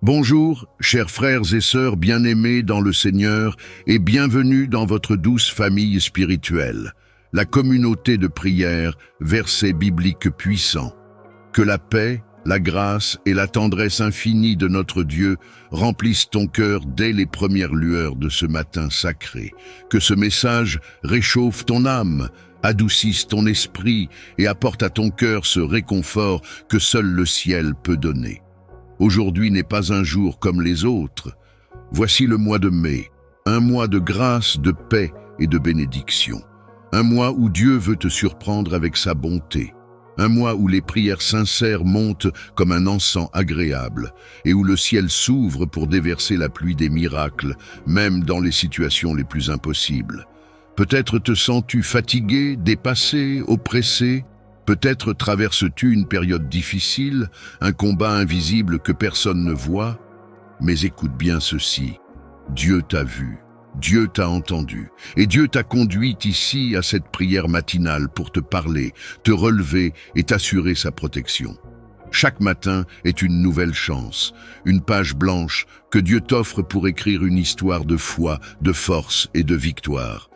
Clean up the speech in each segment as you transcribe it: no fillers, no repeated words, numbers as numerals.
Bonjour, chers frères et sœurs bien-aimés dans le Seigneur, et bienvenue dans votre douce famille spirituelle, la communauté de prière, versets bibliques puissants. Que la paix, la grâce et la tendresse infinie de notre Dieu remplissent ton cœur dès les premières lueurs de ce matin sacré. Que ce message réchauffe ton âme, adoucisse ton esprit et apporte à ton cœur ce réconfort que seul le ciel peut donner. Aujourd'hui n'est pas un jour comme les autres. Voici le mois de mai, un mois de grâce, de paix et de bénédiction. Un mois où Dieu veut te surprendre avec sa bonté. Un mois où les prières sincères montent comme un encens agréable et où le ciel s'ouvre pour déverser la pluie des miracles, même dans les situations les plus impossibles. Peut-être te sens-tu fatigué, dépassé, oppressé. Peut-être traverses-tu une période difficile, un combat invisible que personne ne voit. Mais écoute bien ceci, Dieu t'a vu, Dieu t'a entendu, et Dieu t'a conduit ici à cette prière matinale pour te parler, te relever et t'assurer sa protection. Chaque matin est une nouvelle chance, une page blanche que Dieu t'offre pour écrire une histoire de foi, de force et de victoire.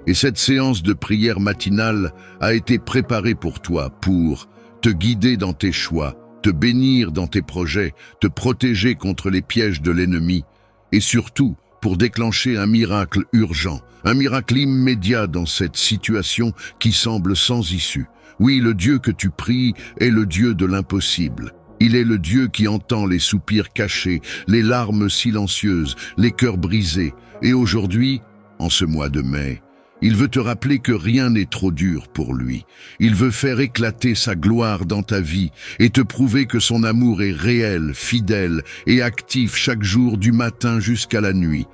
Et cette séance de prière matinale a été préparée pour toi, pour te guider dans tes choix, te bénir dans tes projets, te protéger contre les pièges de l'ennemi, et surtout pour déclencher un miracle urgent, un miracle immédiat dans cette situation qui semble sans issue. Oui, le Dieu que tu pries est le Dieu de l'impossible. Il est le Dieu qui entend les soupirs cachés, les larmes silencieuses, les cœurs brisés. Et aujourd'hui, en ce mois de mai, il veut te rappeler que rien n'est trop dur pour lui. Il veut faire éclater sa gloire dans ta vie et te prouver que son amour est réel, fidèle et actif chaque jour du matin jusqu'à la nuit.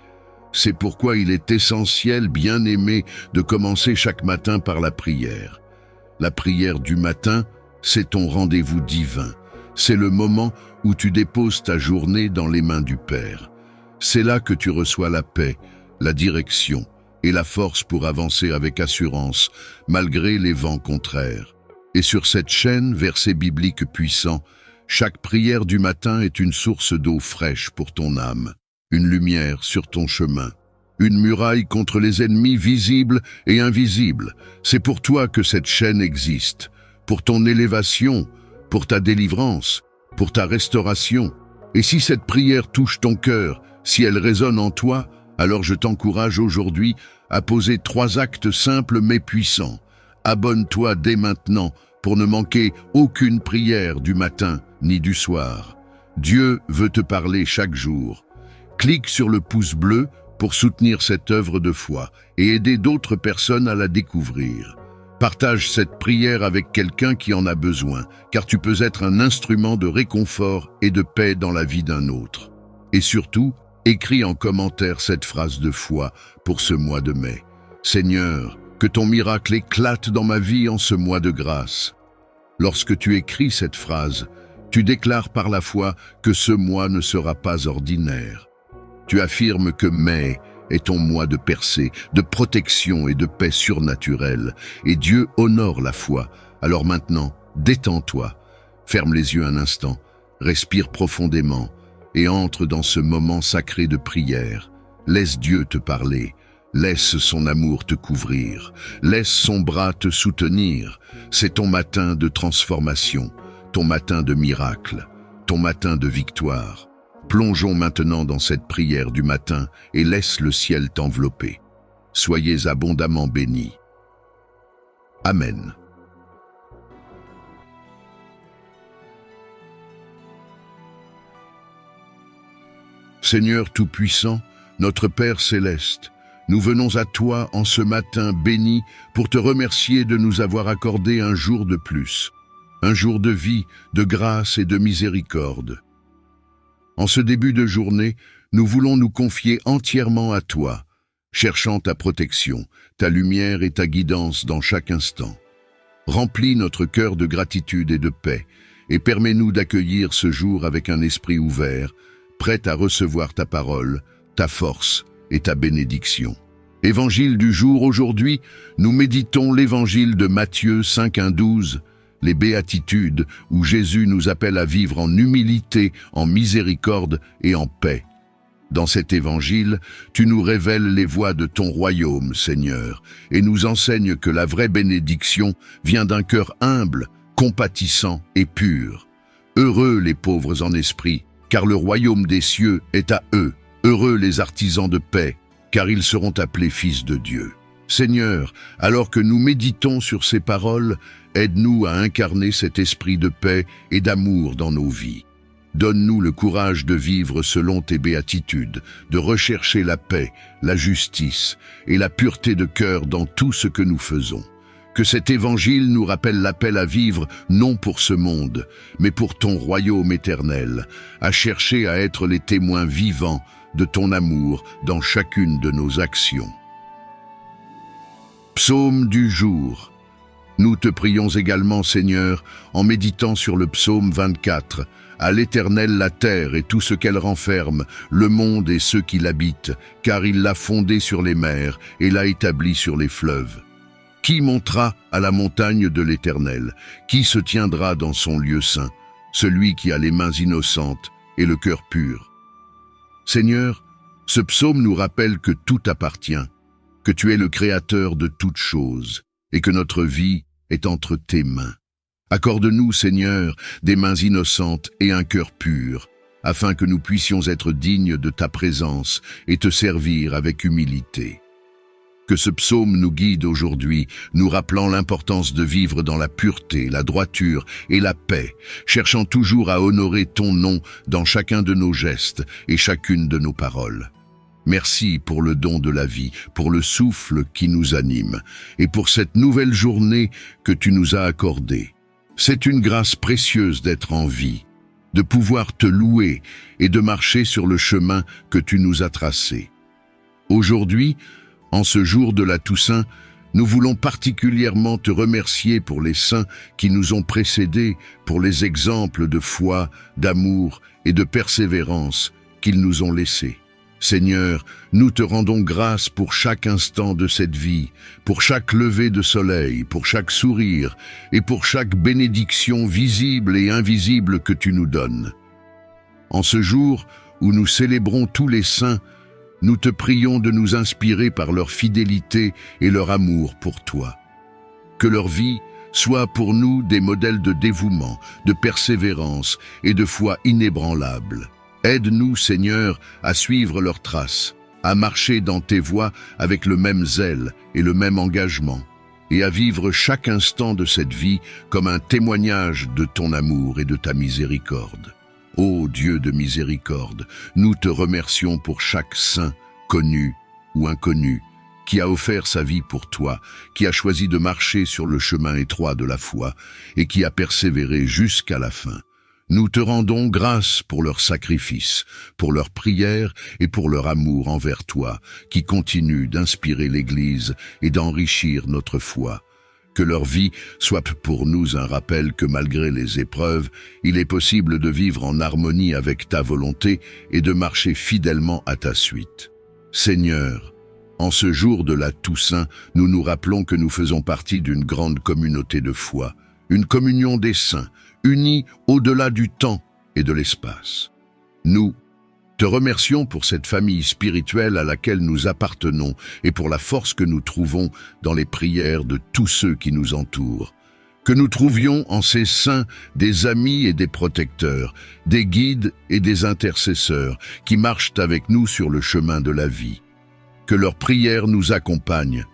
C'est pourquoi il est essentiel, bien aimé, de commencer chaque matin par la prière. La prière du matin, c'est ton rendez-vous divin. C'est le moment où tu déposes ta journée dans les mains du Père. C'est là que tu reçois la paix, la direction, et la force pour avancer avec assurance, malgré les vents contraires. Et sur cette chaîne, versets bibliques puissants, chaque prière du matin est une source d'eau fraîche pour ton âme, une lumière sur ton chemin, une muraille contre les ennemis visibles et invisibles. C'est pour toi que cette chaîne existe, pour ton élévation, pour ta délivrance, pour ta restauration. Et si cette prière touche ton cœur, si elle résonne en toi, alors je t'encourage aujourd'hui à poser 3 actes simples mais puissants. Abonne-toi dès maintenant pour ne manquer aucune prière du matin ni du soir. Dieu veut te parler chaque jour. Clique sur le pouce bleu pour soutenir cette œuvre de foi et aider d'autres personnes à la découvrir. Partage cette prière avec quelqu'un qui en a besoin, car tu peux être un instrument de réconfort et de paix dans la vie d'un autre. Et surtout, écris en commentaire cette phrase de foi pour ce mois de mai. Seigneur, que ton miracle éclate dans ma vie en ce mois de grâce. Lorsque tu écris cette phrase, tu déclares par la foi que ce mois ne sera pas ordinaire. Tu affirmes que mai est ton mois de percée, de protection et de paix surnaturelle. Et Dieu honore la foi. Alors maintenant, détends-toi. Ferme les yeux un instant, respire profondément et entre dans ce moment sacré de prière. Laisse Dieu te parler, laisse son amour te couvrir, laisse son bras te soutenir. C'est ton matin de transformation, ton matin de miracle, ton matin de victoire. Plongeons maintenant dans cette prière du matin et laisse le ciel t'envelopper. Soyez abondamment bénis. Amen. Seigneur Tout-Puissant, notre Père Céleste, nous venons à toi en ce matin béni pour te remercier de nous avoir accordé un jour de plus, un jour de vie, de grâce et de miséricorde. En ce début de journée, nous voulons nous confier entièrement à toi, cherchant ta protection, ta lumière et ta guidance dans chaque instant. Remplis notre cœur de gratitude et de paix, et permets-nous d'accueillir ce jour avec un esprit ouvert, prêt à recevoir ta parole, ta force et ta bénédiction. Évangile du jour aujourd'hui, nous méditons l'évangile de Matthieu 5:1-12. les béatitudes, où Jésus nous appelle à vivre en humilité, en miséricorde et en paix. Dans cet évangile, tu nous révèles les voies de ton royaume, Seigneur, et nous enseignes que la vraie bénédiction vient d'un cœur humble, compatissant et pur. Heureux les pauvres en esprit, car le royaume des cieux est à eux. Heureux les artisans de paix, car ils seront appelés fils de Dieu. Seigneur, alors que nous méditons sur ces paroles, aide-nous à incarner cet esprit de paix et d'amour dans nos vies. Donne-nous le courage de vivre selon tes béatitudes, de rechercher la paix, la justice et la pureté de cœur dans tout ce que nous faisons. Que cet évangile nous rappelle l'appel à vivre non pour ce monde, mais pour ton royaume éternel, à chercher à être les témoins vivants de ton amour dans chacune de nos actions. Psaume du jour. Nous te prions également, Seigneur, en méditant sur le psaume 24. À l'Éternel la terre et tout ce qu'elle renferme, le monde et ceux qui l'habitent, car il l'a fondé sur les mers et l'a établi sur les fleuves. Qui montera à la montagne de l'Éternel? Qui se tiendra dans son lieu saint? Celui qui a les mains innocentes et le cœur pur. Seigneur, ce psaume nous rappelle que tout appartient, que tu es le Créateur de toutes choses et que notre vie est entre tes mains. Accorde-nous, Seigneur, des mains innocentes et un cœur pur, afin que nous puissions être dignes de ta présence et te servir avec humilité. Que ce psaume nous guide aujourd'hui, nous rappelant l'importance de vivre dans la pureté, la droiture et la paix, cherchant toujours à honorer ton nom dans chacun de nos gestes et chacune de nos paroles. Merci pour le don de la vie, pour le souffle qui nous anime et pour cette nouvelle journée que tu nous as accordée. C'est une grâce précieuse d'être en vie, de pouvoir te louer et de marcher sur le chemin que tu nous as tracé. Aujourd'hui, en ce jour de la Toussaint, nous voulons particulièrement te remercier pour les saints qui nous ont précédés, pour les exemples de foi, d'amour et de persévérance qu'ils nous ont laissés. Seigneur, nous te rendons grâce pour chaque instant de cette vie, pour chaque lever de soleil, pour chaque sourire et pour chaque bénédiction visible et invisible que tu nous donnes. En ce jour où nous célébrons tous les saints, nous te prions de nous inspirer par leur fidélité et leur amour pour toi. Que leur vie soit pour nous des modèles de dévouement, de persévérance et de foi inébranlable. Aide-nous, Seigneur, à suivre leurs traces, à marcher dans tes voies avec le même zèle et le même engagement, et à vivre chaque instant de cette vie comme un témoignage de ton amour et de ta miséricorde. Ô Dieu de miséricorde, nous te remercions pour chaque saint, connu ou inconnu, qui a offert sa vie pour toi, qui a choisi de marcher sur le chemin étroit de la foi et qui a persévéré jusqu'à la fin. Nous te rendons grâce pour leur sacrifice, pour leur prière et pour leur amour envers toi, qui continue d'inspirer l'Église et d'enrichir notre foi. Que leur vie soit pour nous un rappel que malgré les épreuves, il est possible de vivre en harmonie avec ta volonté et de marcher fidèlement à ta suite. Seigneur, en ce jour de la Toussaint, nous nous rappelons que nous faisons partie d'une grande communauté de foi, une communion des saints, unis au-delà du temps et de l'espace. Nous te remercions pour cette famille spirituelle à laquelle nous appartenons et pour la force que nous trouvons dans les prières de tous ceux qui nous entourent. Que nous trouvions en ces saints des amis et des protecteurs, des guides et des intercesseurs qui marchent avec nous sur le chemin de la vie. Que leurs prières nous accompagnent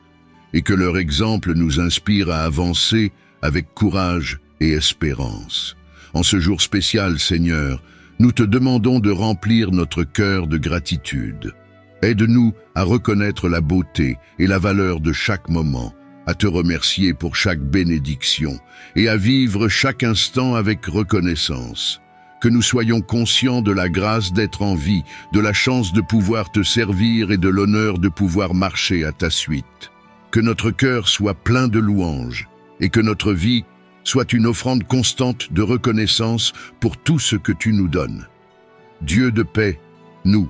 et que leur exemple nous inspire à avancer avec courage et espérance. En ce jour spécial, Seigneur, nous te demandons de remplir notre cœur de gratitude. Aide-nous à reconnaître la beauté et la valeur de chaque moment, à te remercier pour chaque bénédiction et à vivre chaque instant avec reconnaissance. Que nous soyons conscients de la grâce d'être en vie, de la chance de pouvoir te servir et de l'honneur de pouvoir marcher à ta suite. Que notre cœur soit plein de louanges et que notre vie soit une offrande constante de reconnaissance pour tout ce que tu nous donnes. Dieu de paix, nous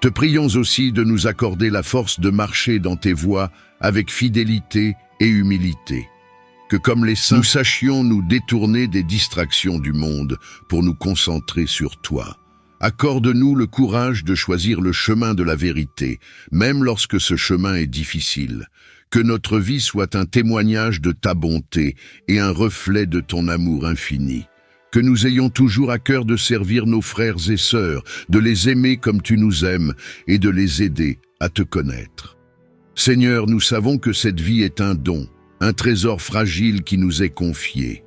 te prions aussi de nous accorder la force de marcher dans tes voies avec fidélité et humilité. Que comme les saints, nous sachions nous détourner des distractions du monde pour nous concentrer sur toi. Accorde-nous le courage de choisir le chemin de la vérité, même lorsque ce chemin est difficile. Que notre vie soit un témoignage de ta bonté et un reflet de ton amour infini. Que nous ayons toujours à cœur de servir nos frères et sœurs, de les aimer comme tu nous aimes et de les aider à te connaître. Seigneur, nous savons que cette vie est un don, un trésor fragile qui nous est confié.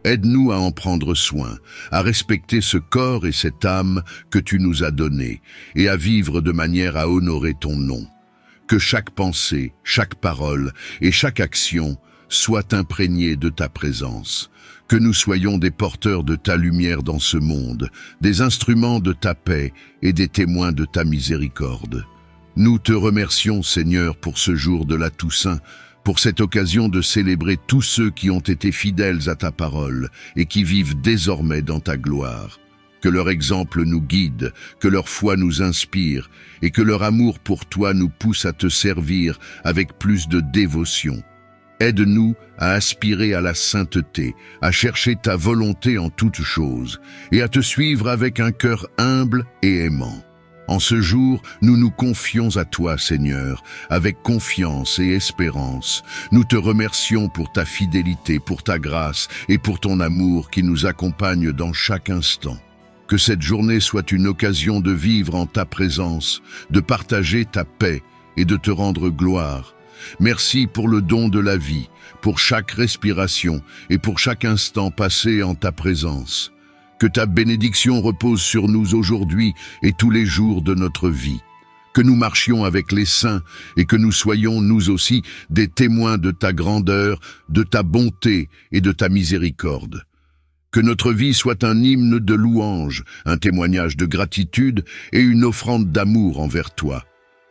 Aide-nous à en prendre soin, à respecter ce corps et cette âme que tu nous as donnés, et à vivre de manière à honorer ton nom. Que chaque pensée, chaque parole et chaque action soient imprégnées de ta présence. Que nous soyons des porteurs de ta lumière dans ce monde, des instruments de ta paix et des témoins de ta miséricorde. Nous te remercions, Seigneur, pour ce jour de la Toussaint, pour cette occasion de célébrer tous ceux qui ont été fidèles à ta parole et qui vivent désormais dans ta gloire. Que leur exemple nous guide, que leur foi nous inspire et que leur amour pour toi nous pousse à te servir avec plus de dévotion. Aide-nous à aspirer à la sainteté, à chercher ta volonté en toutes choses et à te suivre avec un cœur humble et aimant. En ce jour, nous nous confions à toi, Seigneur, avec confiance et espérance. Nous te remercions pour ta fidélité, pour ta grâce et pour ton amour qui nous accompagne dans chaque instant. Que cette journée soit une occasion de vivre en ta présence, de partager ta paix et de te rendre gloire. Merci pour le don de la vie, pour chaque respiration et pour chaque instant passé en ta présence. Que ta bénédiction repose sur nous aujourd'hui et tous les jours de notre vie. Que nous marchions avec les saints et que nous soyons, nous aussi, des témoins de ta grandeur, de ta bonté et de ta miséricorde. Que notre vie soit un hymne de louange, un témoignage de gratitude et une offrande d'amour envers toi.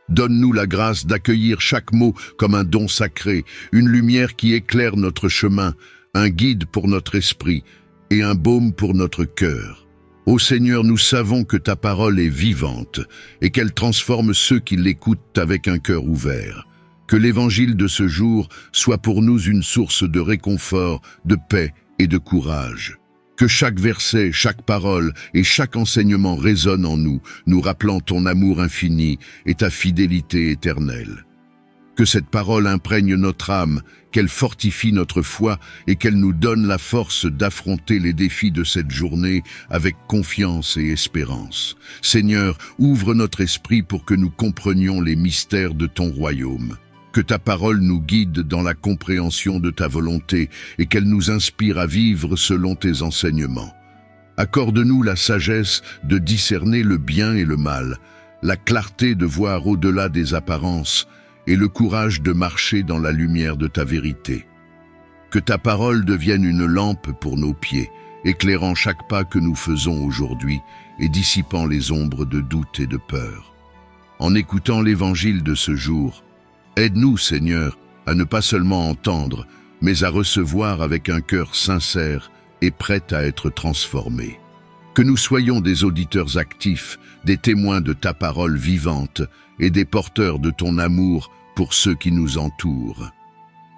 Donne-nous la grâce d'accueillir chaque mot comme un don sacré, une lumière qui éclaire notre chemin, un guide pour notre esprit et un baume pour notre cœur. Ô Seigneur, nous savons que ta parole est vivante et qu'elle transforme ceux qui l'écoutent avec un cœur ouvert. Que l'évangile de ce jour soit pour nous une source de réconfort, de paix et de courage. Que chaque verset, chaque parole et chaque enseignement résonne en nous, nous rappelant ton amour infini et ta fidélité éternelle. Que cette parole imprègne notre âme, qu'elle fortifie notre foi et qu'elle nous donne la force d'affronter les défis de cette journée avec confiance et espérance. Seigneur, ouvre notre esprit pour que nous comprenions les mystères de ton royaume. Que ta parole nous guide dans la compréhension de ta volonté et qu'elle nous inspire à vivre selon tes enseignements. Accorde-nous la sagesse de discerner le bien et le mal, la clarté de voir au-delà des apparences et le courage de marcher dans la lumière de ta vérité. Que ta parole devienne une lampe pour nos pieds, éclairant chaque pas que nous faisons aujourd'hui et dissipant les ombres de doute et de peur. En écoutant l'évangile de ce jour, aide-nous, Seigneur, à ne pas seulement entendre, mais à recevoir avec un cœur sincère et prêt à être transformé. Que nous soyons des auditeurs actifs, des témoins de ta parole vivante et des porteurs de ton amour pour ceux qui nous entourent.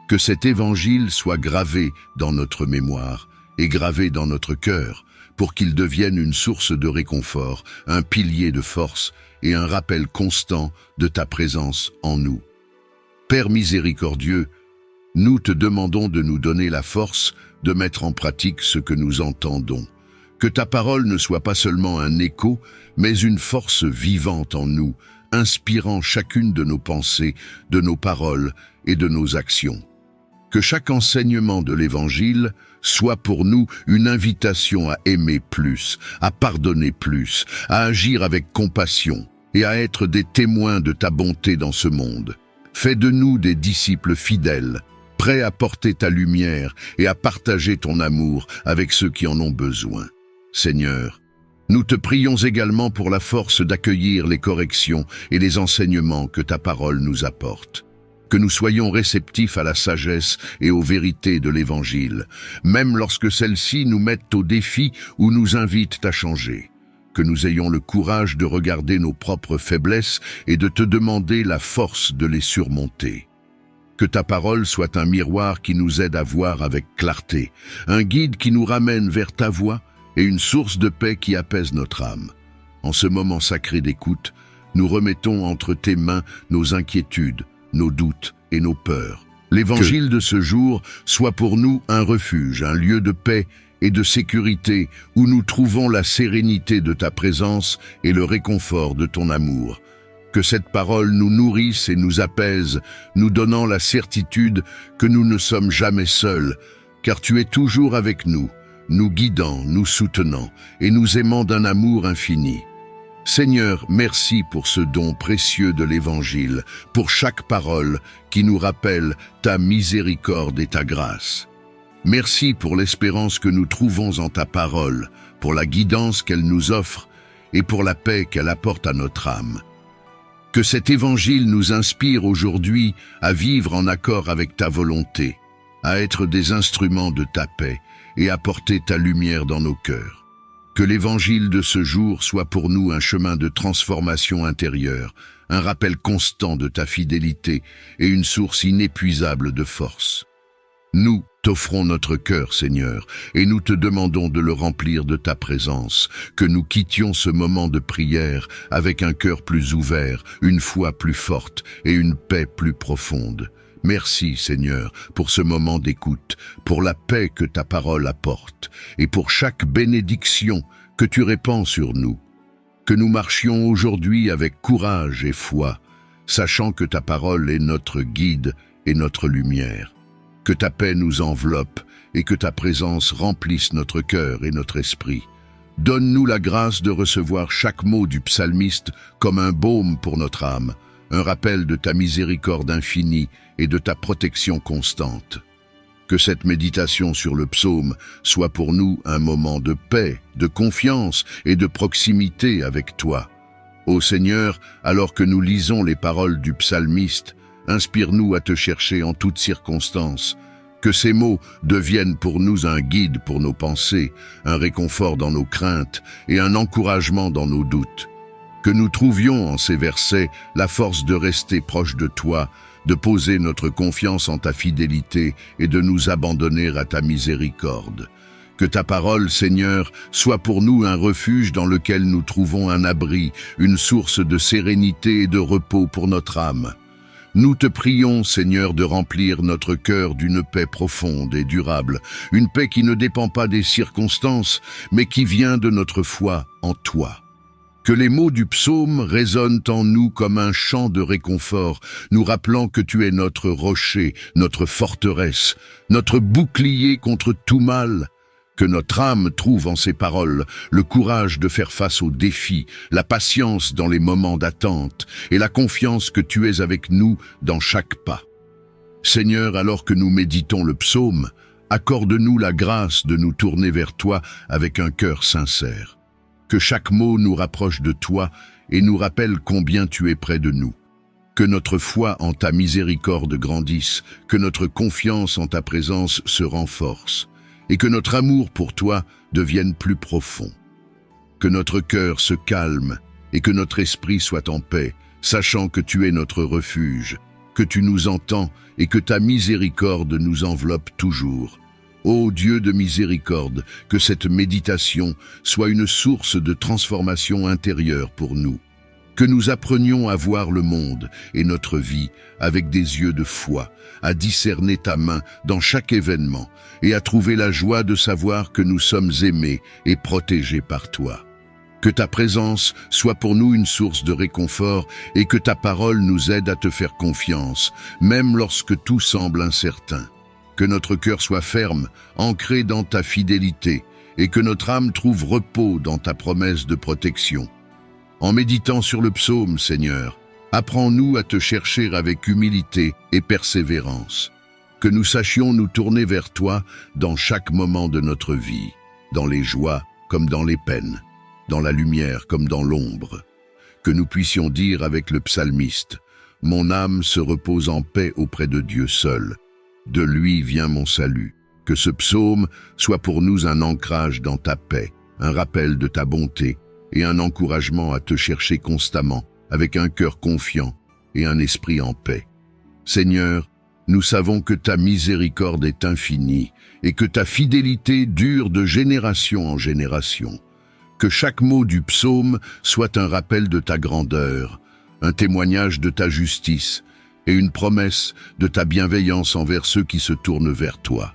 Que cet évangile soit gravé dans notre mémoire et gravé dans notre cœur pour qu'il devienne une source de réconfort, un pilier de force et un rappel constant de ta présence en nous. Père miséricordieux, nous te demandons de nous donner la force de mettre en pratique ce que nous entendons. Que ta parole ne soit pas seulement un écho, mais une force vivante en nous, inspirant chacune de nos pensées, de nos paroles et de nos actions. Que chaque enseignement de l'Évangile soit pour nous une invitation à aimer plus, à pardonner plus, à agir avec compassion et à être des témoins de ta bonté dans ce monde. Fais de nous des disciples fidèles, prêts à porter ta lumière et à partager ton amour avec ceux qui en ont besoin. Seigneur, nous te prions également pour la force d'accueillir les corrections et les enseignements que ta parole nous apporte. Que nous soyons réceptifs à la sagesse et aux vérités de l'Évangile, même lorsque celles-ci nous mettent au défi ou nous invitent à changer. Que nous ayons le courage de regarder nos propres faiblesses et de te demander la force de les surmonter. Que ta parole soit un miroir qui nous aide à voir avec clarté, un guide qui nous ramène vers ta voie et une source de paix qui apaise notre âme. En ce moment sacré d'écoute, nous remettons entre tes mains nos inquiétudes, nos doutes et nos peurs. L'évangile de ce jour soit pour nous un refuge, un lieu de paix et de sécurité où nous trouvons la sérénité de ta présence et le réconfort de ton amour. Que cette parole nous nourrisse et nous apaise, nous donnant la certitude que nous ne sommes jamais seuls, car tu es toujours avec nous, nous guidant, nous soutenant et nous aimant d'un amour infini. Seigneur, merci pour ce don précieux de l'Évangile, pour chaque parole qui nous rappelle ta miséricorde et ta grâce. Merci pour l'espérance que nous trouvons en ta parole, pour la guidance qu'elle nous offre et pour la paix qu'elle apporte à notre âme. Que cet Évangile nous inspire aujourd'hui à vivre en accord avec ta volonté, à être des instruments de ta paix et à porter ta lumière dans nos cœurs. Que l'Évangile de ce jour soit pour nous un chemin de transformation intérieure, un rappel constant de ta fidélité et une source inépuisable de force. Nous t'offrons notre cœur, Seigneur, et nous te demandons de le remplir de ta présence, que nous quittions ce moment de prière avec un cœur plus ouvert, une foi plus forte et une paix plus profonde. Merci, Seigneur, pour ce moment d'écoute, pour la paix que ta parole apporte, et pour chaque bénédiction que tu répands sur nous. Que nous marchions aujourd'hui avec courage et foi, sachant que ta parole est notre guide et notre lumière. Que ta paix nous enveloppe et que ta présence remplisse notre cœur et notre esprit. Donne-nous la grâce de recevoir chaque mot du psalmiste comme un baume pour notre âme, un rappel de ta miséricorde infinie et de ta protection constante. Que cette méditation sur le psaume soit pour nous un moment de paix, de confiance et de proximité avec toi. Ô Seigneur, alors que nous lisons les paroles du psalmiste, inspire-nous à te chercher en toutes circonstances. Que ces mots deviennent pour nous un guide pour nos pensées, un réconfort dans nos craintes et un encouragement dans nos doutes. Que nous trouvions en ces versets la force de rester proche de toi, de poser notre confiance en ta fidélité et de nous abandonner à ta miséricorde. Que ta parole, Seigneur, soit pour nous un refuge dans lequel nous trouvons un abri, une source de sérénité et de repos pour notre âme. Nous te prions, Seigneur, de remplir notre cœur d'une paix profonde et durable, une paix qui ne dépend pas des circonstances, mais qui vient de notre foi en toi. Que les mots du psaume résonnent en nous comme un chant de réconfort, nous rappelant que tu es notre rocher, notre forteresse, notre bouclier contre tout mal. Que notre âme trouve en ces paroles le courage de faire face aux défis, la patience dans les moments d'attente et la confiance que tu es avec nous dans chaque pas. Seigneur, alors que nous méditons le psaume, accorde-nous la grâce de nous tourner vers toi avec un cœur sincère. Que chaque mot nous rapproche de toi et nous rappelle combien tu es près de nous. Que notre foi en ta miséricorde grandisse, que notre confiance en ta présence se renforce, et que notre amour pour toi devienne plus profond. Que notre cœur se calme et que notre esprit soit en paix, sachant que tu es notre refuge, que tu nous entends et que ta miséricorde nous enveloppe toujours. Ô Dieu de miséricorde, que cette méditation soit une source de transformation intérieure pour nous. Que nous apprenions à voir le monde et notre vie avec des yeux de foi, à discerner ta main dans chaque événement et à trouver la joie de savoir que nous sommes aimés et protégés par toi. Que ta présence soit pour nous une source de réconfort et que ta parole nous aide à te faire confiance, même lorsque tout semble incertain. Que notre cœur soit ferme, ancré dans ta fidélité, et que notre âme trouve repos dans ta promesse de protection. En méditant sur le psaume, Seigneur, apprends-nous à te chercher avec humilité et persévérance. Que nous sachions nous tourner vers toi dans chaque moment de notre vie, dans les joies comme dans les peines, dans la lumière comme dans l'ombre. Que nous puissions dire avec le psalmiste, « Mon âme se repose en paix auprès de Dieu seul. De lui vient mon salut. » Que ce psaume soit pour nous un ancrage dans ta paix, un rappel de ta bonté et un encouragement à te chercher constamment avec un cœur confiant et un esprit en paix. Seigneur, Nous savons que ta miséricorde est infinie et que ta fidélité dure de génération en génération. Que chaque mot du psaume soit un rappel de ta grandeur, un témoignage de ta justice et une promesse de ta bienveillance envers ceux qui se tournent vers toi.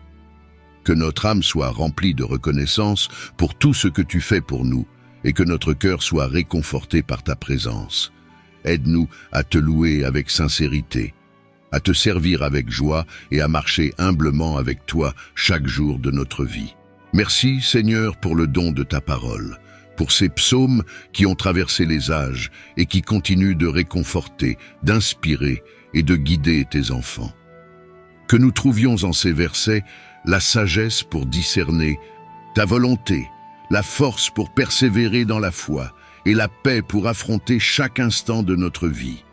Que notre âme soit remplie de reconnaissance pour tout ce que tu fais pour nous et que notre cœur soit réconforté par ta présence. Aide-nous à te louer avec sincérité, à te servir avec joie et à marcher humblement avec toi chaque jour de notre vie. Merci Seigneur pour le don de ta parole, pour ces psaumes qui ont traversé les âges et qui continuent de réconforter, d'inspirer et de guider tes enfants. Que nous trouvions en ces versets la sagesse pour discerner ta volonté, la force pour persévérer dans la foi et la paix pour affronter chaque instant de notre vie.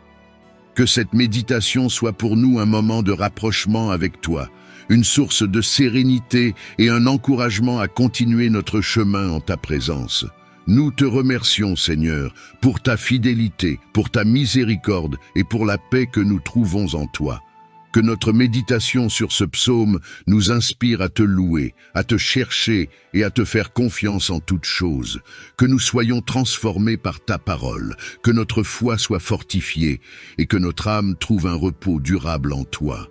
Que cette méditation soit pour nous un moment de rapprochement avec toi, une source de sérénité et un encouragement à continuer notre chemin en ta présence. Nous te remercions, Seigneur, pour ta fidélité, pour ta miséricorde et pour la paix que nous trouvons en toi. Que notre méditation sur ce psaume nous inspire à te louer, à te chercher et à te faire confiance en toutes choses. Que nous soyons transformés par ta parole, que notre foi soit fortifiée et que notre âme trouve un repos durable en toi.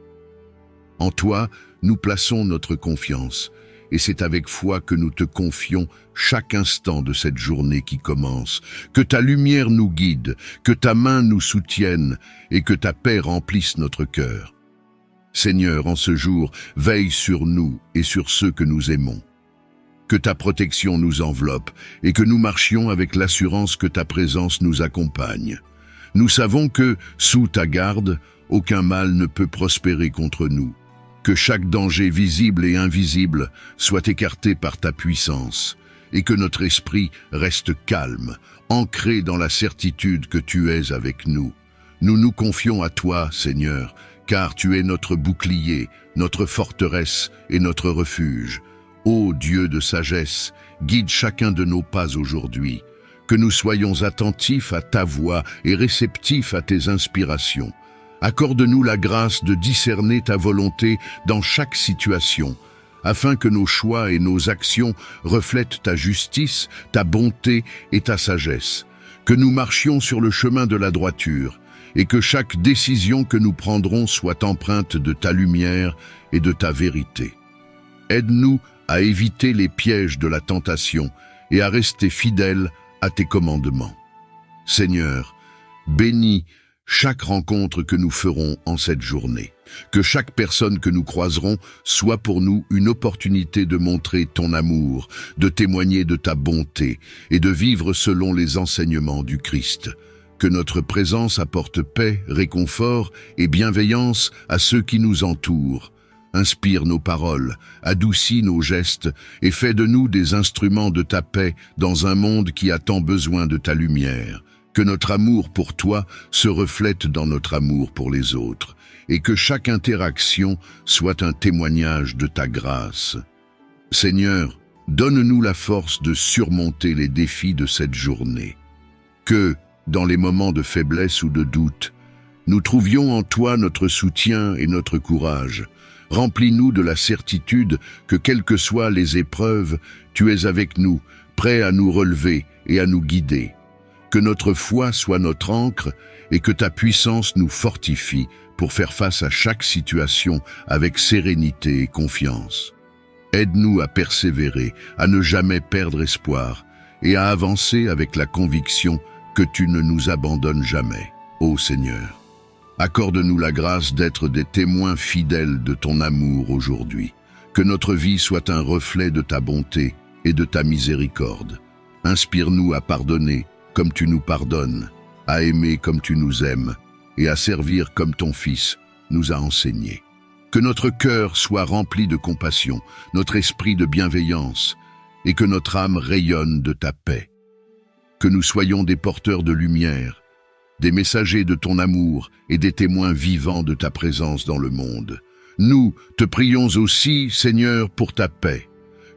En toi, nous plaçons notre confiance et c'est avec foi que nous te confions chaque instant de cette journée qui commence. Que ta lumière nous guide, que ta main nous soutienne et que ta paix remplisse notre cœur. Seigneur, en ce jour, veille sur nous et sur ceux que nous aimons. Que ta protection nous enveloppe et que nous marchions avec l'assurance que ta présence nous accompagne. Nous savons que, sous ta garde, aucun mal ne peut prospérer contre nous. Que chaque danger visible et invisible soit écarté par ta puissance et que notre esprit reste calme, ancré dans la certitude que tu es avec nous. Nous nous confions à toi, Seigneur, car tu es notre bouclier, notre forteresse et notre refuge. Ô Dieu de sagesse, guide chacun de nos pas aujourd'hui. Que nous soyons attentifs à ta voix et réceptifs à tes inspirations. Accorde-nous la grâce de discerner ta volonté dans chaque situation, afin que nos choix et nos actions reflètent ta justice, ta bonté et ta sagesse. Que nous marchions sur le chemin de la droiture, et que chaque décision que nous prendrons soit empreinte de ta lumière et de ta vérité. Aide-nous à éviter les pièges de la tentation et à rester fidèles à tes commandements. Seigneur, bénis chaque rencontre que nous ferons en cette journée. Que chaque personne que nous croiserons soit pour nous une opportunité de montrer ton amour, de témoigner de ta bonté et de vivre selon les enseignements du Christ. Que notre présence apporte paix, réconfort et bienveillance à ceux qui nous entourent. Inspire nos paroles, adoucis nos gestes et fais de nous des instruments de ta paix dans un monde qui a tant besoin de ta lumière. Que notre amour pour toi se reflète dans notre amour pour les autres et que chaque interaction soit un témoignage de ta grâce. Seigneur, donne-nous la force de surmonter les défis de cette journée. Que, dans les moments de faiblesse ou de doute, nous trouvions en toi notre soutien et notre courage. Remplis-nous de la certitude que, quelles que soient les épreuves, tu es avec nous, prêt à nous relever et à nous guider. Que notre foi soit notre ancre et que ta puissance nous fortifie pour faire face à chaque situation avec sérénité et confiance. Aide-nous à persévérer, à ne jamais perdre espoir et à avancer avec la conviction que tu ne nous abandonnes jamais, ô Seigneur. Accorde-nous la grâce d'être des témoins fidèles de ton amour aujourd'hui. Que notre vie soit un reflet de ta bonté et de ta miséricorde. Inspire-nous à pardonner comme tu nous pardonnes, à aimer comme tu nous aimes et à servir comme ton Fils nous a enseigné. Que notre cœur soit rempli de compassion, notre esprit de bienveillance et que notre âme rayonne de ta paix. Que nous soyons des porteurs de lumière, des messagers de ton amour et des témoins vivants de ta présence dans le monde. Nous te prions aussi, Seigneur, pour ta paix.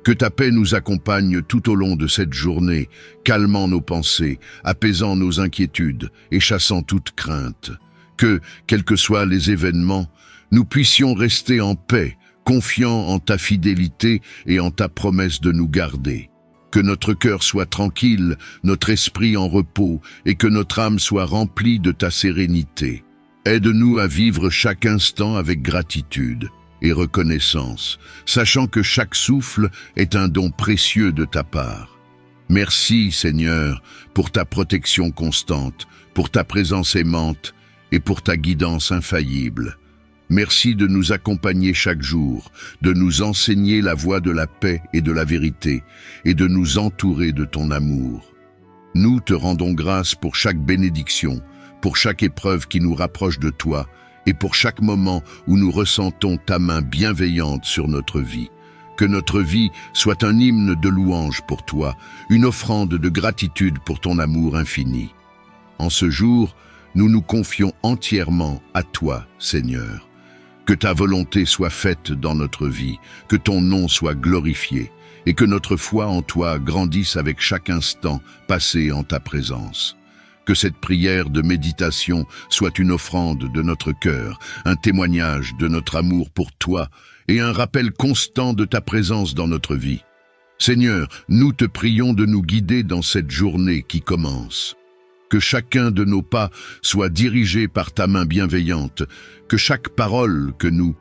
Que ta paix nous accompagne tout au long de cette journée, calmant nos pensées, apaisant nos inquiétudes et chassant toute crainte. Que, quels que soient les événements, nous puissions rester en paix, confiants en ta fidélité et en ta promesse de nous garder. Que notre cœur soit tranquille, notre esprit en repos, et que notre âme soit remplie de ta sérénité. Aide-nous à vivre chaque instant avec gratitude et reconnaissance, sachant que chaque souffle est un don précieux de ta part. Merci, Seigneur, pour ta protection constante, pour ta présence aimante et pour ta guidance infaillible. Merci de nous accompagner chaque jour, de nous enseigner la voie de la paix et de la vérité, et de nous entourer de ton amour. Nous te rendons grâce pour chaque bénédiction, pour chaque épreuve qui nous rapproche de toi, et pour chaque moment où nous ressentons ta main bienveillante sur notre vie. Que notre vie soit un hymne de louange pour toi, une offrande de gratitude pour ton amour infini. En ce jour, nous nous confions entièrement à toi, Seigneur. Que ta volonté soit faite dans notre vie, que ton nom soit glorifié, et que notre foi en toi grandisse avec chaque instant passé en ta présence. Que cette prière de méditation soit une offrande de notre cœur, un témoignage de notre amour pour toi et un rappel constant de ta présence dans notre vie. Seigneur, nous te prions de nous guider dans cette journée qui commence. Que chacun de nos pas soit dirigé par ta main bienveillante, que chaque parole que nous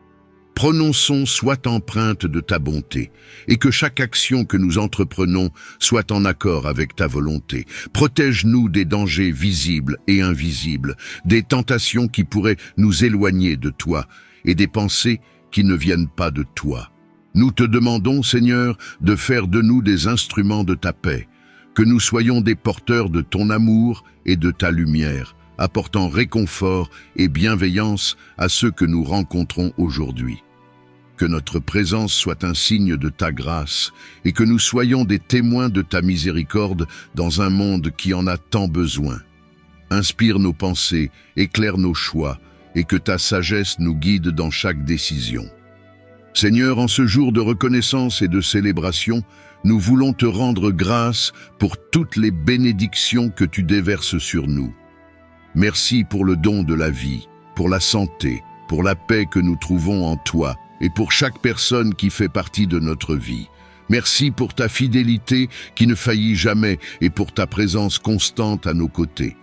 prononçons soit empreinte de ta bonté, et que chaque action que nous entreprenons soit en accord avec ta volonté. Protège-nous des dangers visibles et invisibles, des tentations qui pourraient nous éloigner de toi, et des pensées qui ne viennent pas de toi. Nous te demandons, Seigneur, de faire de nous des instruments de ta paix, que nous soyons des porteurs de ton amour et de ta lumière, apportant réconfort et bienveillance à ceux que nous rencontrons aujourd'hui. Que notre présence soit un signe de ta grâce et que nous soyons des témoins de ta miséricorde dans un monde qui en a tant besoin. Inspire nos pensées, éclaire nos choix et que ta sagesse nous guide dans chaque décision. Seigneur, en ce jour de reconnaissance et de célébration, nous voulons te rendre grâce pour toutes les bénédictions que tu déverses sur nous. Merci pour le don de la vie, pour la santé, pour la paix que nous trouvons en toi et pour chaque personne qui fait partie de notre vie. Merci pour ta fidélité qui ne faillit jamais et pour ta présence constante à nos côtés.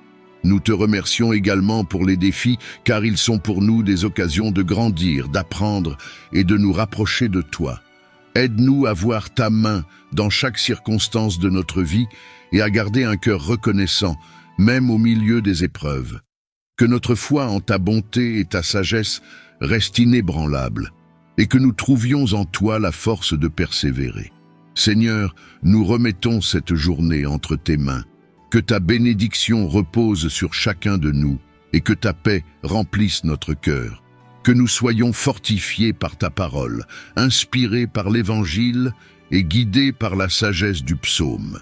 Nous te remercions également pour les défis car ils sont pour nous des occasions de grandir, d'apprendre et de nous rapprocher de toi. Aide-nous à voir ta main dans chaque circonstance de notre vie et à garder un cœur reconnaissant, même au milieu des épreuves. Que notre foi en ta bonté et ta sagesse reste inébranlable et que nous trouvions en toi la force de persévérer. Seigneur, nous remettons cette journée entre tes mains. Que ta bénédiction repose sur chacun de nous et que ta paix remplisse notre cœur. Que nous soyons fortifiés par ta parole, inspirés par l'Évangile et guidés par la sagesse du psaume.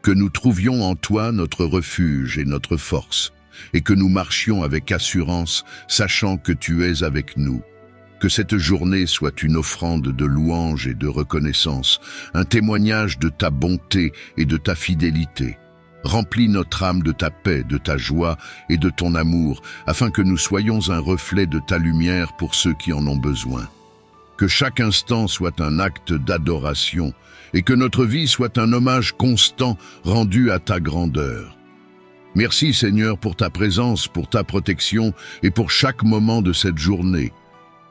Que nous trouvions en toi notre refuge et notre force, et que nous marchions avec assurance, sachant que tu es avec nous. Que cette journée soit une offrande de louange et de reconnaissance, un témoignage de ta bonté et de ta fidélité. Remplis notre âme de ta paix, de ta joie et de ton amour, afin que nous soyons un reflet de ta lumière pour ceux qui en ont besoin. Que chaque instant soit un acte d'adoration et que notre vie soit un hommage constant rendu à ta grandeur. Merci Seigneur pour ta présence, pour ta protection et pour chaque moment de cette journée.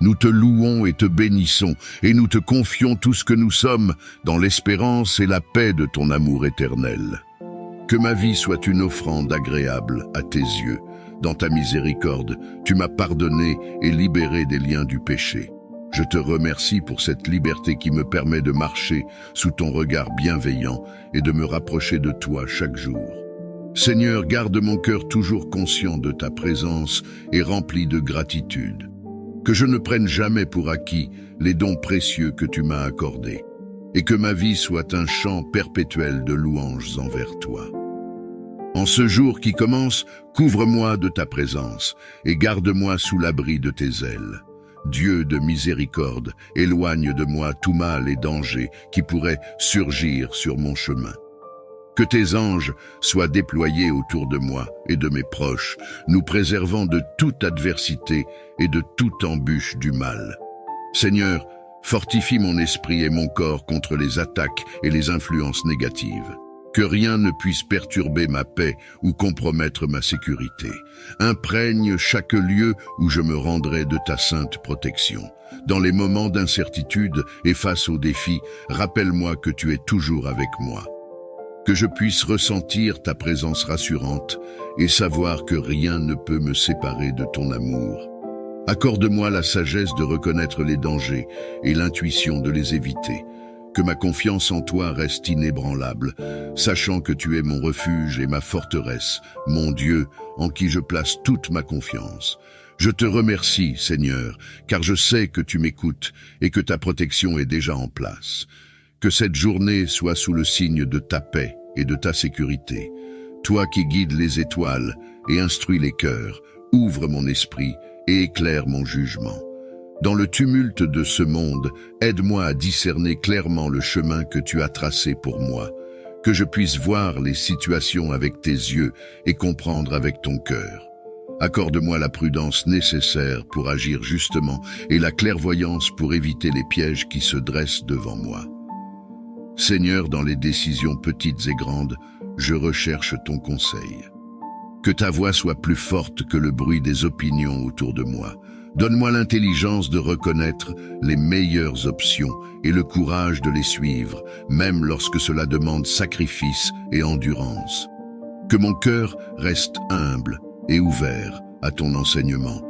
Nous te louons et te bénissons et nous te confions tout ce que nous sommes dans l'espérance et la paix de ton amour éternel. Que ma vie soit une offrande agréable à tes yeux. Dans ta miséricorde, tu m'as pardonné et libéré des liens du péché. Je te remercie pour cette liberté qui me permet de marcher sous ton regard bienveillant et de me rapprocher de toi chaque jour. Seigneur, garde mon cœur toujours conscient de ta présence et rempli de gratitude. Que je ne prenne jamais pour acquis les dons précieux que tu m'as accordés, et que ma vie soit un chant perpétuel de louanges envers toi. En ce jour qui commence, couvre-moi de ta présence et garde-moi sous l'abri de tes ailes. Dieu de miséricorde, éloigne de moi tout mal et danger qui pourrait surgir sur mon chemin. Que tes anges soient déployés autour de moi et de mes proches, nous préservant de toute adversité et de toute embûche du mal. Seigneur, fortifie mon esprit et mon corps contre les attaques et les influences négatives. Que rien ne puisse perturber ma paix ou compromettre ma sécurité. Imprègne chaque lieu où je me rendrai de ta sainte protection. Dans les moments d'incertitude et face aux défis, rappelle-moi que tu es toujours avec moi. Que je puisse ressentir ta présence rassurante et savoir que rien ne peut me séparer de ton amour. Accorde-moi la sagesse de reconnaître les dangers et l'intuition de les éviter. Que ma confiance en toi reste inébranlable, sachant que tu es mon refuge et ma forteresse, mon Dieu, en qui je place toute ma confiance. Je te remercie, Seigneur, car je sais que tu m'écoutes et que ta protection est déjà en place. Que cette journée soit sous le signe de ta paix et de ta sécurité. Toi qui guides les étoiles et instruis les cœurs, ouvre mon esprit et éclaire mon jugement. Dans le tumulte de ce monde, aide-moi à discerner clairement le chemin que tu as tracé pour moi, que je puisse voir les situations avec tes yeux et comprendre avec ton cœur. Accorde-moi la prudence nécessaire pour agir justement et la clairvoyance pour éviter les pièges qui se dressent devant moi. Seigneur, dans les décisions petites et grandes, je recherche ton conseil. Que ta voix soit plus forte que le bruit des opinions autour de moi. Donne-moi l'intelligence de reconnaître les meilleures options et le courage de les suivre, même lorsque cela demande sacrifice et endurance. Que mon cœur reste humble et ouvert à ton enseignement,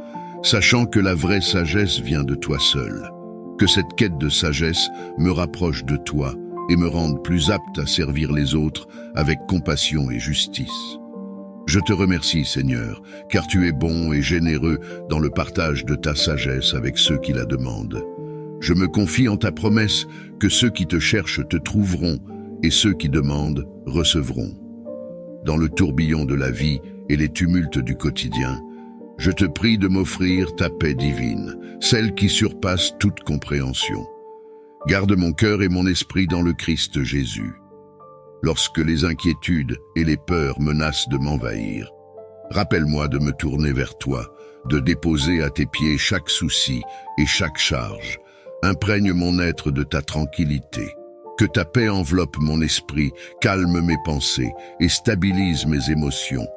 sachant que la vraie sagesse vient de toi seul. Que cette quête de sagesse me rapproche de toi et me rende plus apte à servir les autres avec compassion et justice. Je te remercie, Seigneur, car tu es bon et généreux dans le partage de ta sagesse avec ceux qui la demandent. Je me confie en ta promesse que ceux qui te cherchent te trouveront et ceux qui demandent recevront. Dans le tourbillon de la vie et les tumultes du quotidien, je te prie de m'offrir ta paix divine, celle qui surpasse toute compréhension. Garde mon cœur et mon esprit dans le Christ Jésus. Lorsque les inquiétudes et les peurs menacent de m'envahir, rappelle-moi de me tourner vers toi, de déposer à tes pieds chaque souci et chaque charge. Imprègne mon être de ta tranquillité. Que ta paix enveloppe mon esprit, calme mes pensées et stabilise mes émotions.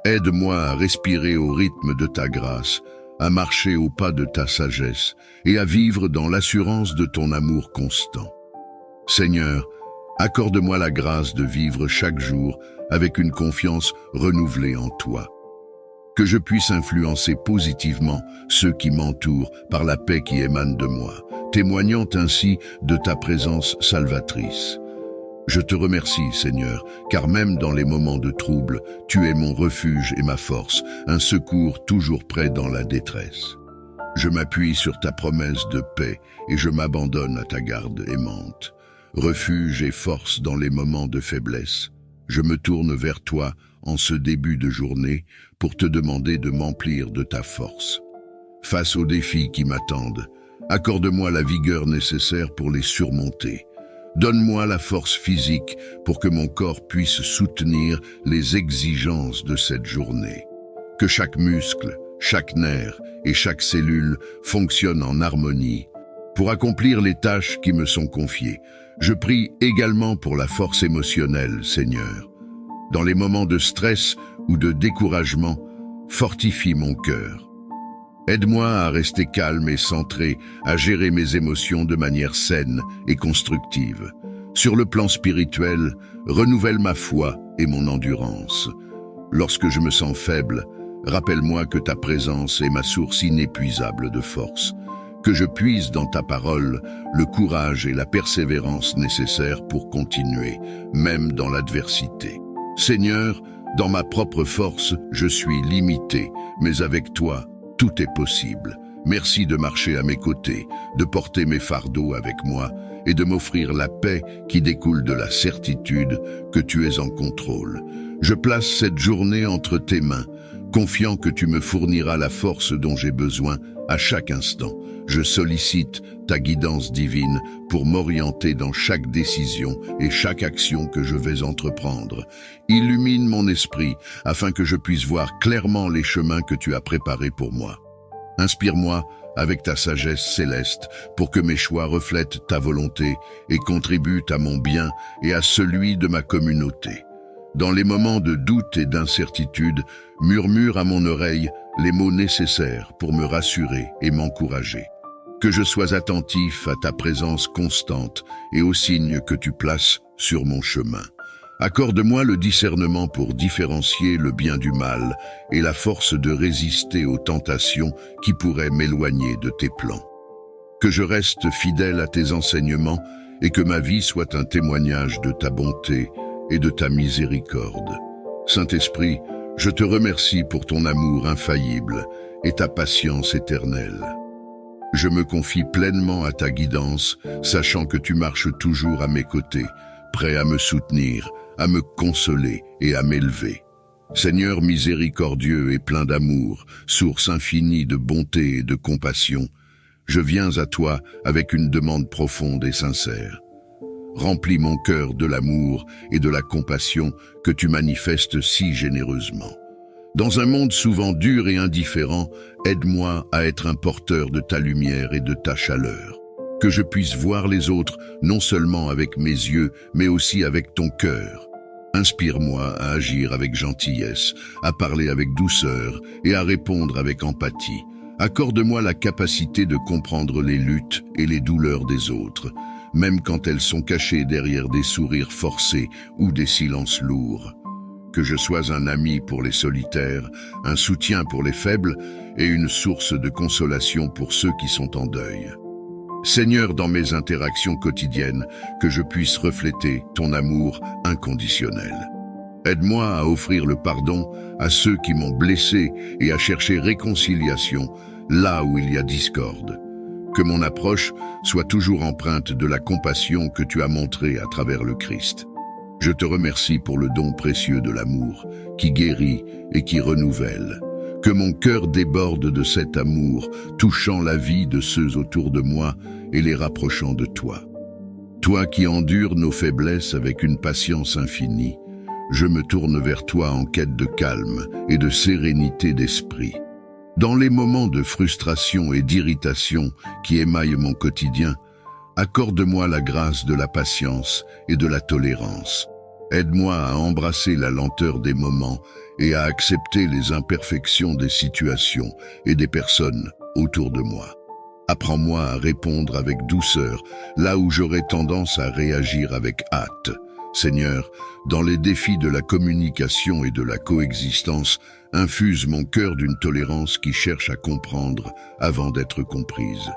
Aide-moi à respirer au rythme de ta grâce, à marcher au pas de ta sagesse et à vivre dans l'assurance de ton amour constant. Seigneur, accorde-moi la grâce de vivre chaque jour avec une confiance renouvelée en toi. Que je puisse influencer positivement ceux qui m'entourent par la paix qui émane de moi, témoignant ainsi de ta présence salvatrice. Je te remercie, Seigneur, car même dans les moments de trouble, tu es mon refuge et ma force, un secours toujours prêt dans la détresse. Je m'appuie sur ta promesse de paix et je m'abandonne à ta garde aimante. Refuge et force dans les moments de faiblesse, je me tourne vers toi en ce début de journée pour te demander de m'emplir de ta force. Face aux défis qui m'attendent, accorde-moi la vigueur nécessaire pour les surmonter. Donne-moi la force physique pour que mon corps puisse soutenir les exigences de cette journée. Que chaque muscle, chaque nerf et chaque cellule fonctionnent en harmonie. Pour accomplir les tâches qui me sont confiées, je prie également pour la force émotionnelle, Seigneur. Dans les moments de stress ou de découragement, fortifie mon cœur. Aide-moi à rester calme et centré, à gérer mes émotions de manière saine et constructive. Sur le plan spirituel, renouvelle ma foi et mon endurance. Lorsque je me sens faible, rappelle-moi que ta présence est ma source inépuisable de force. Que je puise dans ta parole le courage et la persévérance nécessaires pour continuer, même dans l'adversité. Seigneur, dans ma propre force, je suis limité, mais avec toi, tout est possible. Merci de marcher à mes côtés, de porter mes fardeaux avec moi et de m'offrir la paix qui découle de la certitude que tu es en contrôle. Je place cette journée entre tes mains, confiant que tu me fourniras la force dont j'ai besoin À chaque instant, je sollicite ta guidance divine pour m'orienter dans chaque décision et chaque action que je vais entreprendre. Illumine mon esprit afin que je puisse voir clairement les chemins que tu as préparés pour moi. Inspire-moi avec ta sagesse céleste pour que mes choix reflètent ta volonté et contribuent à mon bien et à celui de ma communauté. Dans les moments de doute et d'incertitude, murmure à mon oreille les mots nécessaires pour me rassurer et m'encourager. Que je sois attentif à ta présence constante et aux signes que tu places sur mon chemin. Accorde-moi le discernement pour différencier le bien du mal et la force de résister aux tentations qui pourraient m'éloigner de tes plans. Que je reste fidèle à tes enseignements et que ma vie soit un témoignage de ta bonté et de ta miséricorde. Saint-Esprit, je te remercie pour ton amour infaillible et ta patience éternelle. Je me confie pleinement à ta guidance, sachant que tu marches toujours à mes côtés, prêt à me soutenir, à me consoler et à m'élever. Seigneur miséricordieux et plein d'amour, source infinie de bonté et de compassion, je viens à toi avec une demande profonde et sincère. Remplis mon cœur de l'amour et de la compassion que tu manifestes si généreusement. Dans un monde souvent dur et indifférent, aide-moi à être un porteur de ta lumière et de ta chaleur. Que je puisse voir les autres non seulement avec mes yeux, mais aussi avec ton cœur. Inspire-moi à agir avec gentillesse, à parler avec douceur et à répondre avec empathie. Accorde-moi la capacité de comprendre les luttes et les douleurs des autres, même quand elles sont cachées derrière des sourires forcés ou des silences lourds. Que je sois un ami pour les solitaires, un soutien pour les faibles et une source de consolation pour ceux qui sont en deuil. Seigneur, dans mes interactions quotidiennes, que je puisse refléter ton amour inconditionnel. Aide-moi à offrir le pardon à ceux qui m'ont blessé et à chercher réconciliation là où il y a discorde. Que mon approche soit toujours empreinte de la compassion que tu as montrée à travers le Christ. Je te remercie pour le don précieux de l'amour, qui guérit et qui renouvelle. Que mon cœur déborde de cet amour, touchant la vie de ceux autour de moi et les rapprochant de toi. Toi qui endures nos faiblesses avec une patience infinie, je me tourne vers toi en quête de calme et de sérénité d'esprit. Dans les moments de frustration et d'irritation qui émaillent mon quotidien, accorde-moi la grâce de la patience et de la tolérance. Aide-moi à embrasser la lenteur des moments et à accepter les imperfections des situations et des personnes autour de moi. Apprends-moi à répondre avec douceur là où j'aurais tendance à réagir avec hâte. Seigneur, dans les défis de la communication et de la coexistence, infuse mon cœur d'une tolérance qui cherche à comprendre avant d'être comprise.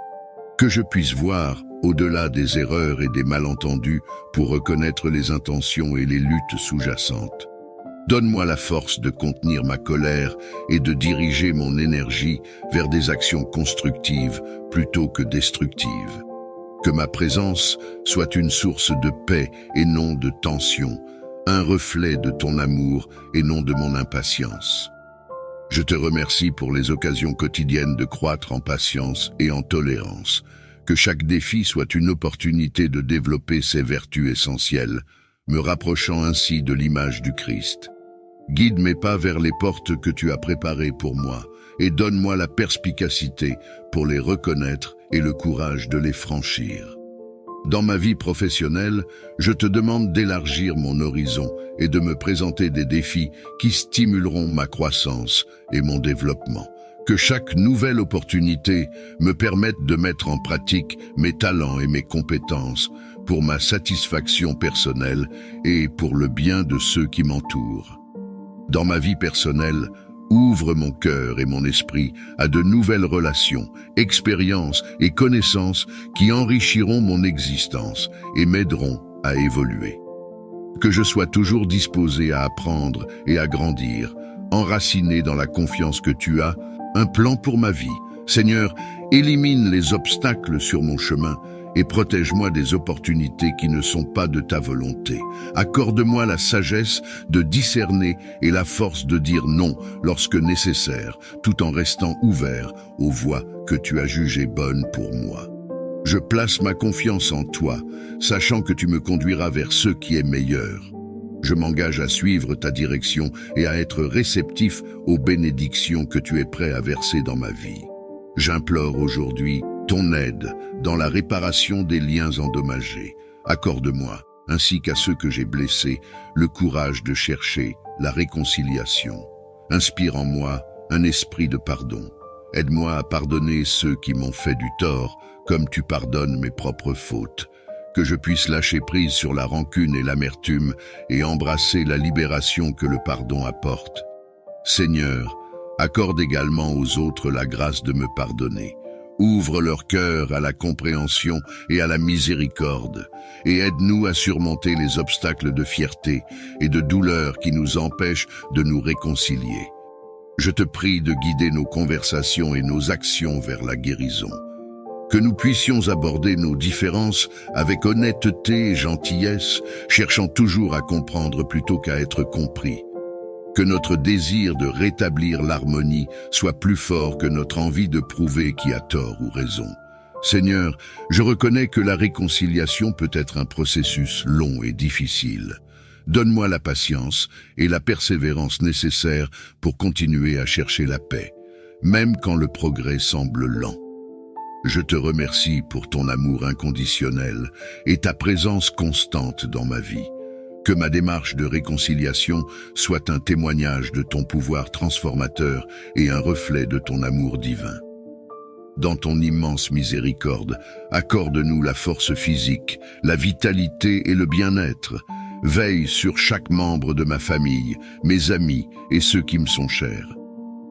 Que je puisse voir au-delà des erreurs et des malentendus pour reconnaître les intentions et les luttes sous-jacentes. Donne-moi la force de contenir ma colère et de diriger mon énergie vers des actions constructives plutôt que destructives. Que ma présence soit une source de paix et non de tension, un reflet de ton amour et non de mon impatience. Je te remercie pour les occasions quotidiennes de croître en patience et en tolérance. Que chaque défi soit une opportunité de développer ces vertus essentielles, me rapprochant ainsi de l'image du Christ. Guide mes pas vers les portes que tu as préparées pour moi et donne-moi la perspicacité pour les reconnaître et le courage de les franchir. Dans ma vie professionnelle, je te demande d'élargir mon horizon et de me présenter des défis qui stimuleront ma croissance et mon développement. Que chaque nouvelle opportunité me permette de mettre en pratique mes talents et mes compétences pour ma satisfaction personnelle et pour le bien de ceux qui m'entourent. Dans ma vie personnelle, ouvre mon cœur et mon esprit à de nouvelles relations, expériences et connaissances qui enrichiront mon existence et m'aideront à évoluer. Que je sois toujours disposé à apprendre et à grandir, enraciné dans la confiance que tu as, un plan pour ma vie. Seigneur, élimine les obstacles sur mon chemin et protège-moi des opportunités qui ne sont pas de ta volonté. Accorde-moi la sagesse de discerner et la force de dire non lorsque nécessaire, tout en restant ouvert aux voies que tu as jugées bonnes pour moi. Je place ma confiance en toi, sachant que tu me conduiras vers ce qui est meilleur. Je m'engage à suivre ta direction et à être réceptif aux bénédictions que tu es prêt à verser dans ma vie. J'implore aujourd'hui ton aide dans la réparation des liens endommagés. Accorde-moi, ainsi qu'à ceux que j'ai blessés, le courage de chercher la réconciliation. Inspire en moi un esprit de pardon. Aide-moi à pardonner ceux qui m'ont fait du tort, comme tu pardonnes mes propres fautes. Que je puisse lâcher prise sur la rancune et l'amertume et embrasser la libération que le pardon apporte. Seigneur, accorde également aux autres la grâce de me pardonner. Ouvre leur cœur à la compréhension et à la miséricorde, et aide-nous à surmonter les obstacles de fierté et de douleur qui nous empêchent de nous réconcilier. Je te prie de guider nos conversations et nos actions vers la guérison. Que nous puissions aborder nos différences avec honnêteté et gentillesse, cherchant toujours à comprendre plutôt qu'à être compris. Que notre désir de rétablir l'harmonie soit plus fort que notre envie de prouver qui a tort ou raison. Seigneur, je reconnais que la réconciliation peut être un processus long et difficile. Donne-moi la patience et la persévérance nécessaires pour continuer à chercher la paix, même quand le progrès semble lent. Je te remercie pour ton amour inconditionnel et ta présence constante dans ma vie. Que ma démarche de réconciliation soit un témoignage de ton pouvoir transformateur et un reflet de ton amour divin. Dans ton immense miséricorde, accorde-nous la force physique, la vitalité et le bien-être. Veille sur chaque membre de ma famille, mes amis et ceux qui me sont chers.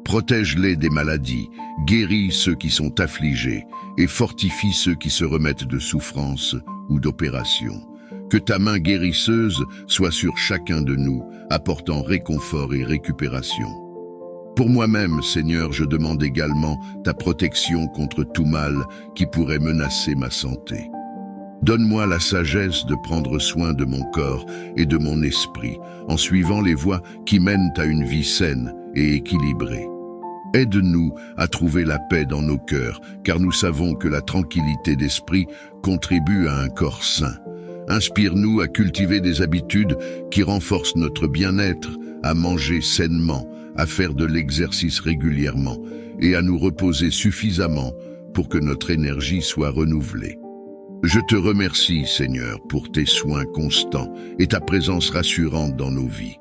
Protège-les des maladies, guéris ceux qui sont affligés et fortifie ceux qui se remettent de souffrances ou d'opérations. Que ta main guérisseuse soit sur chacun de nous, apportant réconfort et récupération. Pour moi-même, Seigneur, je demande également ta protection contre tout mal qui pourrait menacer ma santé. Donne-moi la sagesse de prendre soin de mon corps et de mon esprit, en suivant les voies qui mènent à une vie saine et équilibrée. Aide-nous à trouver la paix dans nos cœurs, car nous savons que la tranquillité d'esprit contribue à un corps sain. Inspire-nous à cultiver des habitudes qui renforcent notre bien-être, à manger sainement, à faire de l'exercice régulièrement et à nous reposer suffisamment pour que notre énergie soit renouvelée. Je te remercie, Seigneur, pour tes soins constants et ta présence rassurante dans nos vies.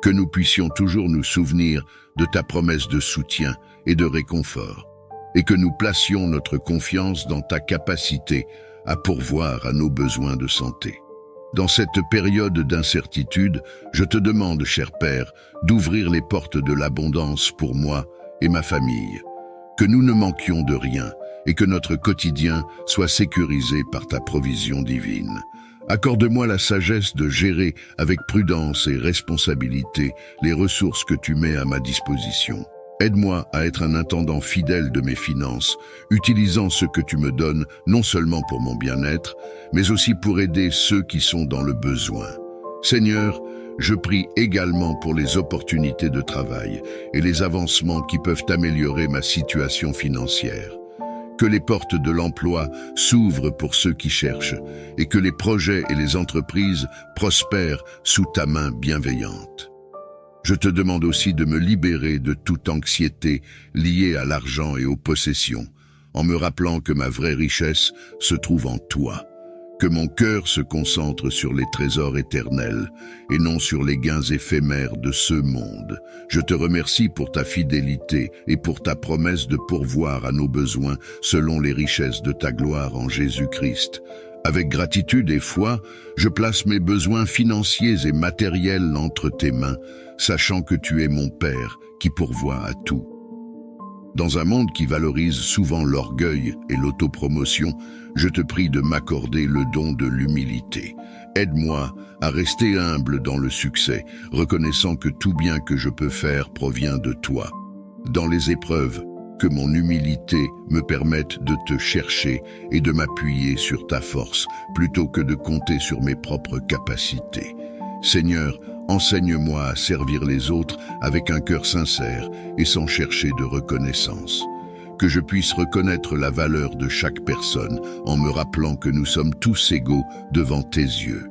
Que nous puissions toujours nous souvenir de ta promesse de soutien et de réconfort, et que nous placions notre confiance dans ta capacité à pourvoir à nos besoins de santé. Dans cette période d'incertitude, je te demande, cher Père, d'ouvrir les portes de l'abondance pour moi et ma famille. Que nous ne manquions de rien et que notre quotidien soit sécurisé par ta provision divine. Accorde-moi la sagesse de gérer avec prudence et responsabilité les ressources que tu mets à ma disposition. Aide-moi à être un intendant fidèle de mes finances, utilisant ce que tu me donnes non seulement pour mon bien-être, mais aussi pour aider ceux qui sont dans le besoin. Seigneur, je prie également pour les opportunités de travail et les avancements qui peuvent améliorer ma situation financière. Que les portes de l'emploi s'ouvrent pour ceux qui cherchent et que les projets et les entreprises prospèrent sous ta main bienveillante. Je te demande aussi de me libérer de toute anxiété liée à l'argent et aux possessions, en me rappelant que ma vraie richesse se trouve en toi. Que mon cœur se concentre sur les trésors éternels et non sur les gains éphémères de ce monde. Je te remercie pour ta fidélité et pour ta promesse de pourvoir à nos besoins selon les richesses de ta gloire en Jésus-Christ. Avec gratitude et foi, je place mes besoins financiers et matériels entre tes mains, sachant que tu es mon Père qui pourvoit à tout. Dans un monde qui valorise souvent l'orgueil et l'autopromotion, je te prie de m'accorder le don de l'humilité. Aide-moi à rester humble dans le succès, reconnaissant que tout bien que je peux faire provient de toi. Dans les épreuves que mon humilité me permette de te chercher et de m'appuyer sur ta force, plutôt que de compter sur mes propres capacités. Seigneur, enseigne-moi à servir les autres avec un cœur sincère et sans chercher de reconnaissance. Que je puisse reconnaître la valeur de chaque personne en me rappelant que nous sommes tous égaux devant tes yeux.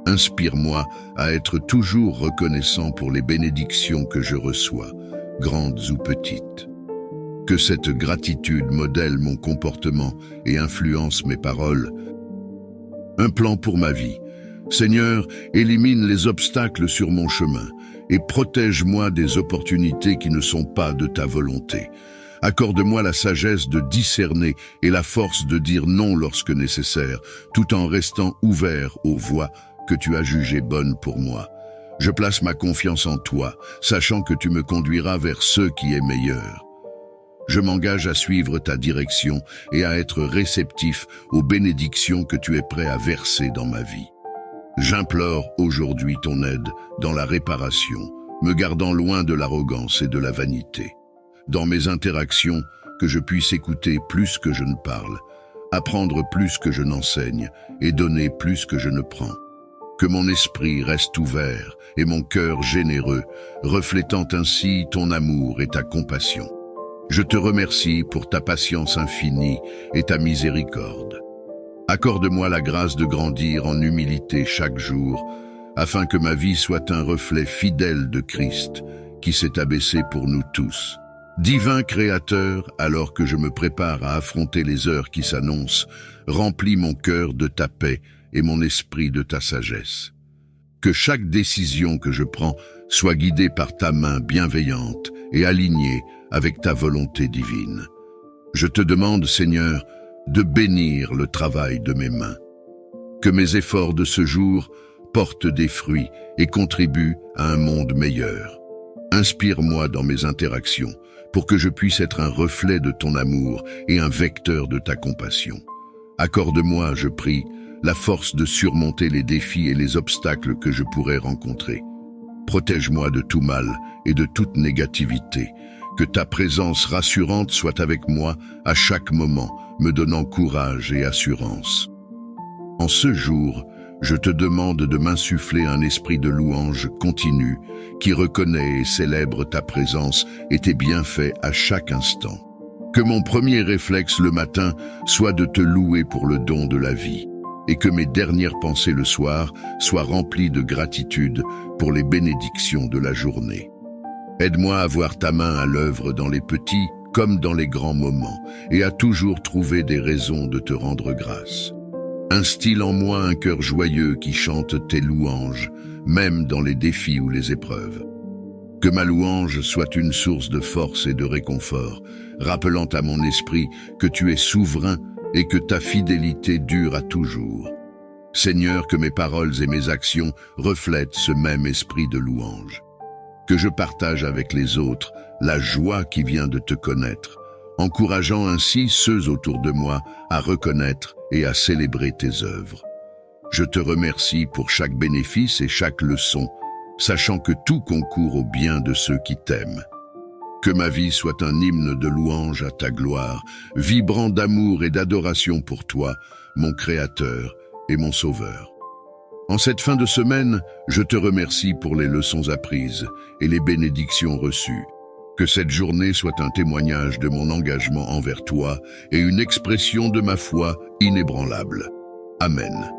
Inspire-moi à être toujours reconnaissant pour les bénédictions que je reçois, grandes ou petites. Que cette gratitude modèle mon comportement et influence mes paroles. Un plan pour ma vie. Seigneur, élimine les obstacles sur mon chemin et protège-moi des opportunités qui ne sont pas de ta volonté. Accorde-moi la sagesse de discerner et la force de dire non lorsque nécessaire, tout en restant ouvert aux voies que tu as jugées bonnes pour moi. Je place ma confiance en toi, sachant que tu me conduiras vers ce qui est meilleur. Je m'engage à suivre ta direction et à être réceptif aux bénédictions que tu es prêt à verser dans ma vie. J'implore aujourd'hui ton aide dans la réparation, me gardant loin de l'arrogance et de la vanité. Dans mes interactions, que je puisse écouter plus que je ne parle, apprendre plus que je n'enseigne et donner plus que je ne prends. Que mon esprit reste ouvert et mon cœur généreux, reflétant ainsi ton amour et ta compassion. Je te remercie pour ta patience infinie et ta miséricorde. Accorde-moi la grâce de grandir en humilité chaque jour, afin que ma vie soit un reflet fidèle de Christ, qui s'est abaissé pour nous tous. Divin Créateur, alors que je me prépare à affronter les heures qui s'annoncent, remplis mon cœur de ta paix et mon esprit de ta sagesse. Que chaque décision que je prends soit guidée par ta main bienveillante et alignée avec ta volonté divine. Je te demande, Seigneur, de bénir le travail de mes mains. Que mes efforts de ce jour portent des fruits et contribuent à un monde meilleur. Inspire-moi dans mes interactions pour que je puisse être un reflet de ton amour et un vecteur de ta compassion. Accorde-moi, je prie, la force de surmonter les défis et les obstacles que je pourrais rencontrer. Protège-moi de tout mal et de toute négativité. Que ta présence rassurante soit avec moi à chaque moment, me donnant courage et assurance. En ce jour, je te demande de m'insuffler un esprit de louange continu qui reconnaît et célèbre ta présence et tes bienfaits à chaque instant. Que mon premier réflexe le matin soit de te louer pour le don de la vie et que mes dernières pensées le soir soient remplies de gratitude pour les bénédictions de la journée. Aide-moi à voir ta main à l'œuvre dans les petits comme dans les grands moments et à toujours trouver des raisons de te rendre grâce. Instille en moi un cœur joyeux qui chante tes louanges, même dans les défis ou les épreuves. Que ma louange soit une source de force et de réconfort, rappelant à mon esprit que tu es souverain et que ta fidélité dure à toujours. Seigneur, que mes paroles et mes actions reflètent ce même esprit de louange. Que je partage avec les autres la joie qui vient de te connaître, encourageant ainsi ceux autour de moi à reconnaître et à célébrer tes œuvres. Je te remercie pour chaque bénéfice et chaque leçon, sachant que tout concourt au bien de ceux qui t'aiment. Que ma vie soit un hymne de louange à ta gloire, vibrant d'amour et d'adoration pour toi, mon Créateur et mon Sauveur. En cette fin de semaine, je te remercie pour les leçons apprises et les bénédictions reçues. Que cette journée soit un témoignage de mon engagement envers toi et une expression de ma foi inébranlable. Amen.